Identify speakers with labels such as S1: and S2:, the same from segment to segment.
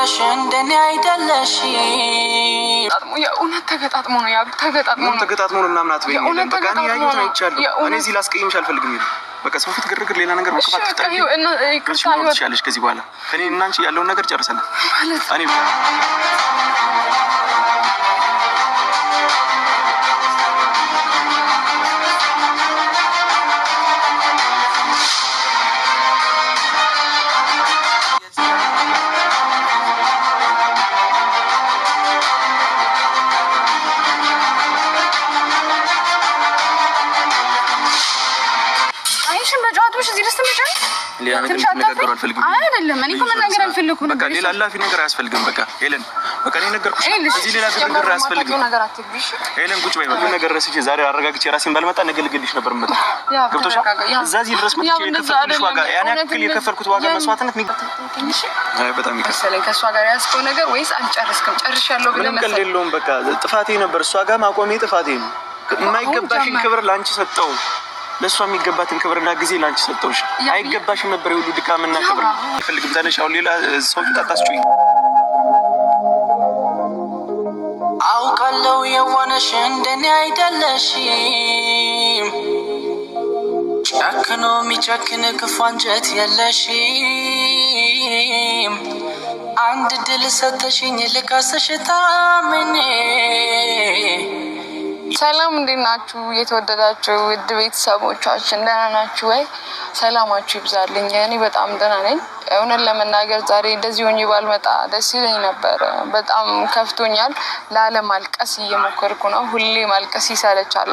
S1: የዋነሽ እንደኔ አይደለሽ
S2: የእውነት ተገጣጥሞ ነው ተገጣጥሞ ነው ምናምን አትበይኝ። በቃ እኔ ያየሁት አይቻለሁ። እኔ እዚህ ላስቀይምሽ አልፈልግም። በቃ ሰው ፊት ግርግር ሌላ ነገር መከፋት ትችላለሽ። ከዚህ በኋላ እኔ እና አንቺ ያለውን ነገር ጨርሰናል እኔ ሌላ ነገር እንነጋገር አልፈልግም።
S1: አይደለም እኔ እኮ መናገር አልፈልኩም።
S2: በቃ ሌላ ላፊ ነገር አያስፈልግም። በቃ ሄለን በቃ እኔ ነገርኩሽ። እዚህ ሌላ ነገር አያስፈልግም። ሄለን ቁጭ በይ። ሁሉ ነገር ረስቼ ዛሬ አረጋግጬ ራሴን ባልመጣ ነገ ልገልሽ ነበር መጣ ገብቶሻል። እዚህ ድረስ መጥቼ የከፈልኩሽ ዋጋ ያኔ ያክል የከፈልኩት ዋጋ መስዋዕትነት አይ በጣም ይከፈለኝ።
S1: ከሷ ጋር ያስከው ነገር ወይስ አልጨረስክም? ጨርሻለሁ ብለህ መሰለኝ።
S2: ምንም የለውም። በቃ ጥፋቴ ነበር። እሷ ጋር ማቆሜ ጥፋቴ ነው። የማይገባሽን ክብር ላንቺ ሰጠው። ለሷ የሚገባትን ክብርና ጊዜ ላንቺ ሰጠውሽ። አይገባሽም ነበር የሁሉ ድካምና ክብር። ይፈልግም ታነሽ አሁን ሌላ ሰው ታጣስጩኝ።
S1: አውቃለሁ የዋነሽ እንደኔ አይደለሽም። ጨክኖ የሚጨክን ክፉ አንጀት የለሽም። አንድ ድል ሰጠሽኝ ልካስሽ ታምኔ። ሰላም እንዴት ናችሁ? የተወደዳችሁ ውድ ቤተሰቦቻችን ደህና ናችሁ ወይ? ሰላማችሁ ይብዛልኝ። እኔ በጣም ደህና ነኝ። እውነት ለመናገር ዛሬ እንደዚህ ሆኜ ባልመጣ ደስ ይለኝ ነበር። በጣም ከፍቶኛል። ላለማልቀስ እየሞከርኩ ነው። ሁሌ ማልቀስ ይሰለቻል።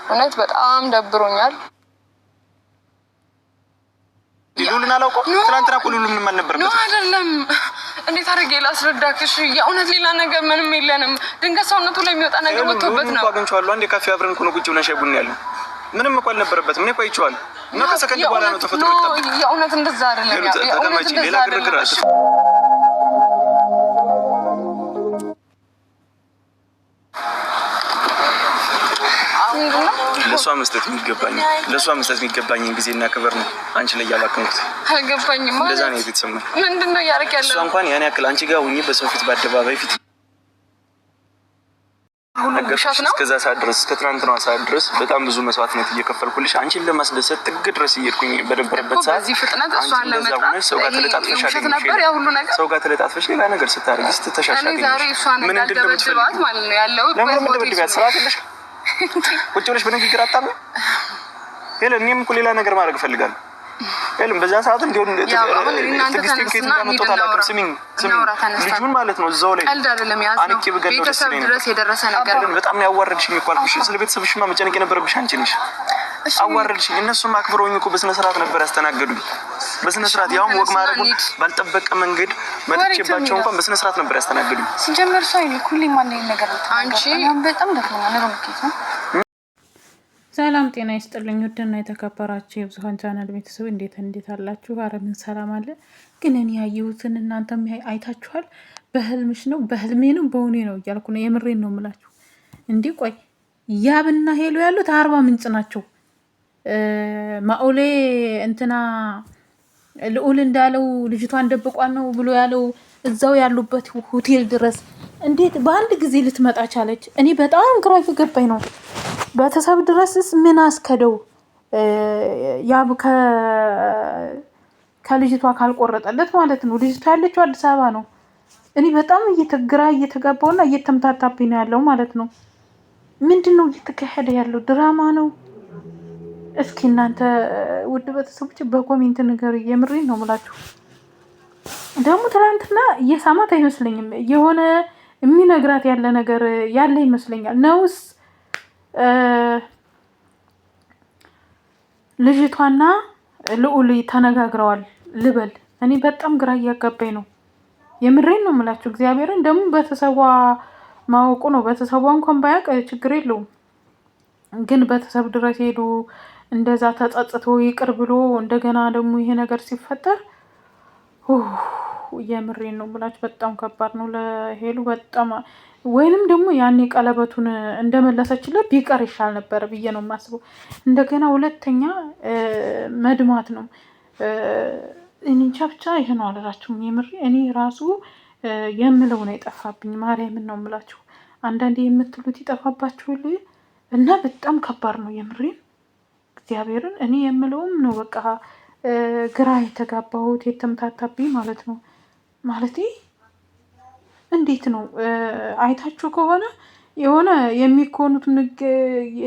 S1: እውነት በጣም ደብሮኛል።
S2: ሉልን አላውቀው። ትናንትና እኮ ሉሉ ምንም አልነበረበትም።
S1: አይደለም እንዴት አድርጌ ላስረዳክሽ? የእውነት ሌላ ነገር ምንም የለንም። ድንገት ሰውነቱ ላይ የሚወጣ ነገር ወጥቶበት ነው።
S2: አግኝቼዋለሁ። አንዴ ካፌ አብረን እኮ ነው ቁጭ ብለን ሻይ ቡና ያለው። ምንም እኮ አልነበረበትም። እኔ እኮ አይቼዋለሁ። እና ከሰከንድ በኋላ ነው ተፈጥሮ የጠበቅ።
S1: የእውነት እንደዛ አይደለም። የእውነት እንደዛ አይደለም።
S2: ለሷ መስጠት የሚገባኝን ጊዜና ክብር ነው አንቺ ላይ ያላከንኩት።
S1: አልገባኝም ማለት
S2: እንደዛ ነው የተሰማኝ።
S1: ምንድነው ያረክ ያለው?
S2: እሷ እንኳን ያን ያክል አንቺ ጋር ሆኜ በሰው ፊት በአደባባይ ፊት እስከዛ ሰዓት ድረስ ከትናንትናዋ ሰዓት ድረስ በጣም ብዙ መስዋዕትነት እየከፈልኩልሽ አንቺን ለማስደሰት ጥግ ድረስ እየሄድኩኝ በነበረበት ሰዓት
S1: በዚህ ፍጥነት እሷን ለመጣ
S2: ሰው ጋር ተለጣጥፈሽ ሌላ ነገር ስታደርጊ ስትተሻሻለሽ
S1: ምን እንደምትደበድባት ማለት ነው ያለው።
S2: ለምን እንደምትደበድባት ስርዓት የለሽ? ቁጭ ብለሽ በንግግር አጣም ሄለን። እኔም እኮ ሌላ ነገር ማድረግ እፈልጋለሁ ሄለን። በዛ ሰዓት እንዲሆን ትግስትን ከየት እንዳመጣሁት አላውቅም። ስሚኝ ልጁን ማለት ነው እዛው ላይ አንቄ ብገለው ደስ ይለኝ ነበር። በጣም ነው ያዋረድሽኝ እኮ አልኩሽ። ስለ ቤተሰብሽማ መጨነቅ የነበረብሽ አንቺ ነሽ። አዋረድሽኝ። እነሱም አክብረውኝ እኮ በስነ ስርዓት ነበር ያስተናገዱኝ። በስነ ስርዓት ያውም ወግ ማድረጉን ባልጠበቀ መንገድ መጥቼባቸው እንኳን በስነ ስርዓት ነበር ያስተናገዱኝ።
S1: ሲጀመር ሰው ይልኩ ሁሌም አንድ ነገር ነው። አንቺ በጣም ደክሞኛል ነው ምክንያት ነው።
S3: ሰላም ጤና ይስጥልኝ። ውድና የተከበራችሁ የብዙሃን ቻናል ቤተሰብ እንዴት አላችሁ? ኧረ ምን ሰላም አለ። ግን እኔ ያየሁትን እናንተም አይታችኋል። በህልምሽ ነው በህልሜ ነው በእውኔ ነው እያልኩ ነው። የምሬን ነው የምላችሁ። እንዲህ ቆይ ያብና ሄሎ ያሉት አርባ ምንጭ ናቸው። ማኦሌ እንትና ልዑል እንዳለው ልጅቷን ደብቋን ነው ብሎ ያለው እዛው ያሉበት ሆቴል ድረስ እንዴት በአንድ ጊዜ ልትመጣ ቻለች? እኔ በጣም ግራ እየገባኝ ነው። ቤተሰብ ድረስስ ምን አስከደው? ያብ ከልጅቷ ካልቆረጠለት ማለት ነው። ልጅቷ ያለችው አዲስ አበባ ነው። እኔ በጣም ግራ እየተጋባውና እየተምታታብኝ ነው ያለው ማለት ነው። ምንድን ነው እየተካሄደ ያለው? ድራማ ነው? እስኪ እናንተ ውድ ቤተሰቦች በኮሜንት ንገሩ። የምሬን ነው የምላችሁ። ደግሞ ትናንትና እየሳማት አይመስለኝም። የሆነ የሚነግራት ያለ ነገር ያለ ይመስለኛል። ነውስ ልጅቷና ልዑል ተነጋግረዋል ልበል? እኔ በጣም ግራ እያጋባኝ ነው። የምሬን ነው የምላችሁ። እግዚአብሔርን ደግሞ ቤተሰቧ ማወቁ ነው። ቤተሰቧ እንኳን ባያውቅ ችግር የለውም። ግን ቤተሰብ ድረስ ሄዱ እንደዛ ተጸጽቶ ይቅር ብሎ እንደገና ደግሞ ይሄ ነገር ሲፈጠር የምሬን ነው የምላችሁ። በጣም ከባድ ነው ለሄሉ በጣም። ወይንም ደግሞ ያኔ ቀለበቱን እንደመለሰችለት ቢቀር ይሻል ነበር ብዬ ነው የማስበው። እንደገና ሁለተኛ መድማት ነው። እኔ ብቻ ይሄ ነው አላላችሁም? የምሬ እኔ ራሱ የምለው ነው የጠፋብኝ። ማርያምን ነው የምላችሁ። አንዳንዴ የምትሉት ይጠፋባችሁል እና በጣም ከባድ ነው የምሬን እግዚአብሔርን። እኔ የምለውም ነው በቃ ግራ የተጋባሁት የተምታታብኝ ማለት ነው። ማለቴ እንዴት ነው አይታችሁ ከሆነ የሆነ የሚኮኑት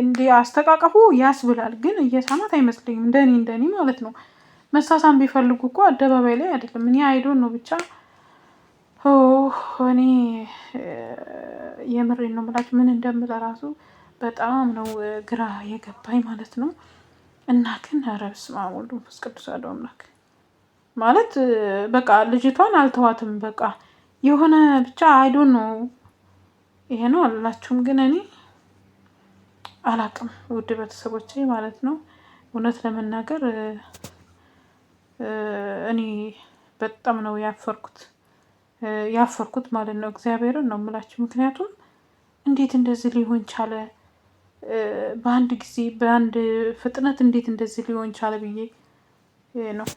S3: እንዲ አስተቃቀፉ ያስብላል፣ ግን እየሳማት አይመስለኝም እንደኔ ማለት ነው። መሳሳም ቢፈልጉ እኮ አደባባይ ላይ አይደለም። እኔ አይዶን ነው ብቻ እኔ የምሬን ነው የምላችሁ። ምን እንደምለ ራሱ በጣም ነው ግራ የገባኝ ማለት ነው። እና ግን ኧረ በስመ አብ ወወልድ ወመንፈስ ቅዱስ አሐዱ አምላክ ማለት በቃ ልጅቷን አልተዋትም። በቃ የሆነ ብቻ አይዶን ነው ይሄ ነው አላችሁም፣ ግን እኔ አላቅም ውድ ቤተሰቦቼ ማለት ነው። እውነት ለመናገር እኔ በጣም ነው ያፈርኩት ማለት ነው። እግዚአብሔርን ነው የምላችሁ። ምክንያቱም እንዴት እንደዚህ ሊሆን ቻለ? በአንድ ጊዜ በአንድ ፍጥነት እንዴት እንደዚህ ሊሆን ቻለ ብዬ ነው